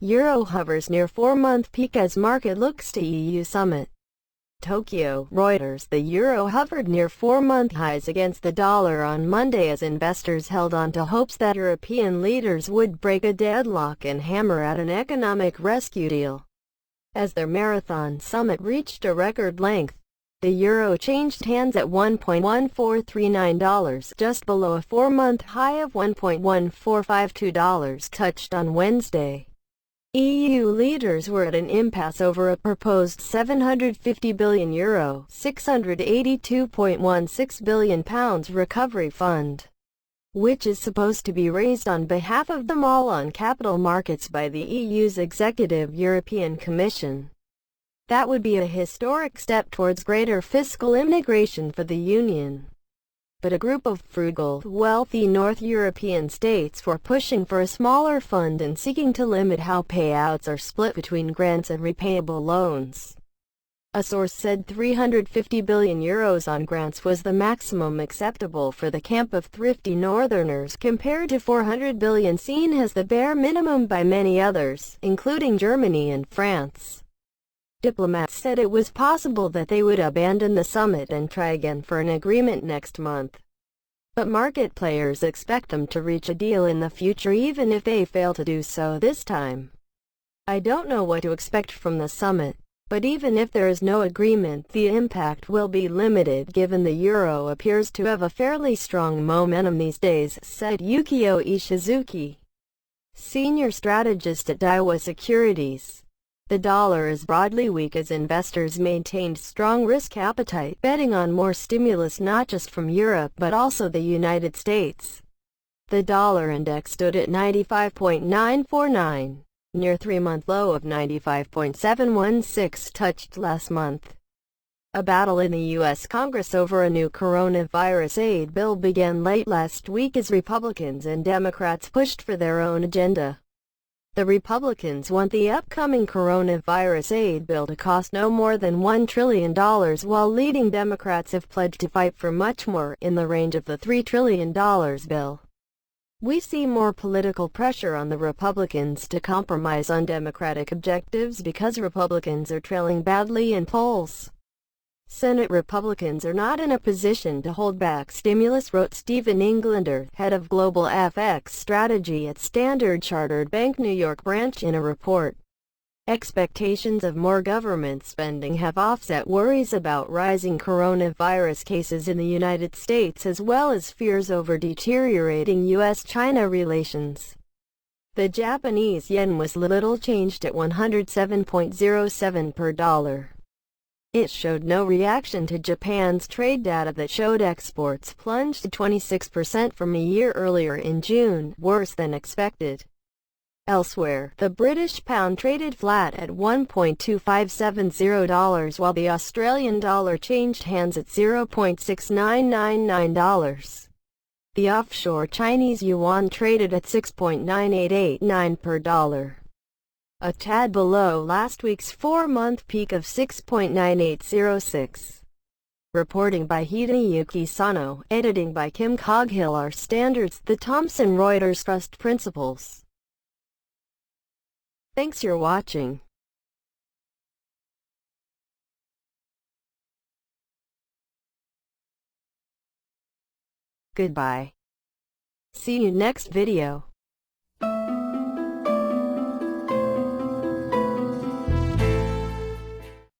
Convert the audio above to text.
Euro hovers near 4-month peak as market looks to EU summit. Tokyo, Reuters. The euro hovered near 4-month highs against the dollar on Monday as investors held on to hopes that European leaders would break a deadlock and hammer out an economic rescue deal. As their marathon summit reached a record length, the euro changed hands at $1.1439, just below a 4-month high of $1.1452 touched on Wednesday. EU leaders were at an impasse over a proposed €750 billion (682.16 billion) recovery fund, which is supposed to be raised on behalf of them all on capital markets by the EU's Executive European Commission. That would be a historic step towards greater fiscal integration for the Union. But a group of frugal, wealthy North European states were pushing for a smaller fund and seeking to limit how payouts are split between grants and repayable loans. A source said €350 billion on grants was the maximum acceptable for the camp of thrifty Northerners, compared to €400 billion seen as the bare minimum by many others, including Germany and France. Diplomats said it was possible that they would abandon the summit and try again for an agreement next month. But market players expect them to reach a deal in the future even if they fail to do so this time. I don't know what to expect from the summit, but even if there is no agreement, the impact will be limited given the euro appears to have a fairly strong momentum these days, said Yukio Ishizuki, senior strategist at Daiwa Securities. The dollar is broadly weak as investors maintained strong risk appetite, betting on more stimulus not just from Europe but also the United States. The dollar index stood at 95.949, near 3-month low of 95.716 touched last month. A battle in the U.S. Congress over a new coronavirus aid bill began late last week as Republicans and Democrats pushed for their own agenda. The Republicans want the upcoming coronavirus aid bill to cost no more than $1 trillion, while leading Democrats have pledged to fight for much more, in the range of the $3 trillion bill. We see more political pressure on the Republicans to compromise on Democratic objectives because Republicans are trailing badly in polls. Senate Republicans are not in a position to hold back stimulus, wrote Stephen Englander, head of global FX strategy at Standard Chartered Bank New York branch, in a report. Expectations of more government spending have offset worries about rising coronavirus cases in the United States as well as fears over deteriorating U.S.-China relations. The Japanese yen was little changed at 107.07 per dollar. It showed no reaction to Japan's trade data that showed exports plunged 26% from a year earlier in June, worse than expected. Elsewhere, the British pound traded flat at $1.2570, while the Australian dollar changed hands at $0.6999. The offshore Chinese yuan traded at 6.9889 per dollar, a tad below last week's 4-month peak of 6.9806. Reporting by Hideyuki Sano, editing by Kim Coghill. Our standards, the Thomson Reuters Trust Principles. Thanks for watching. Goodbye. See you next video.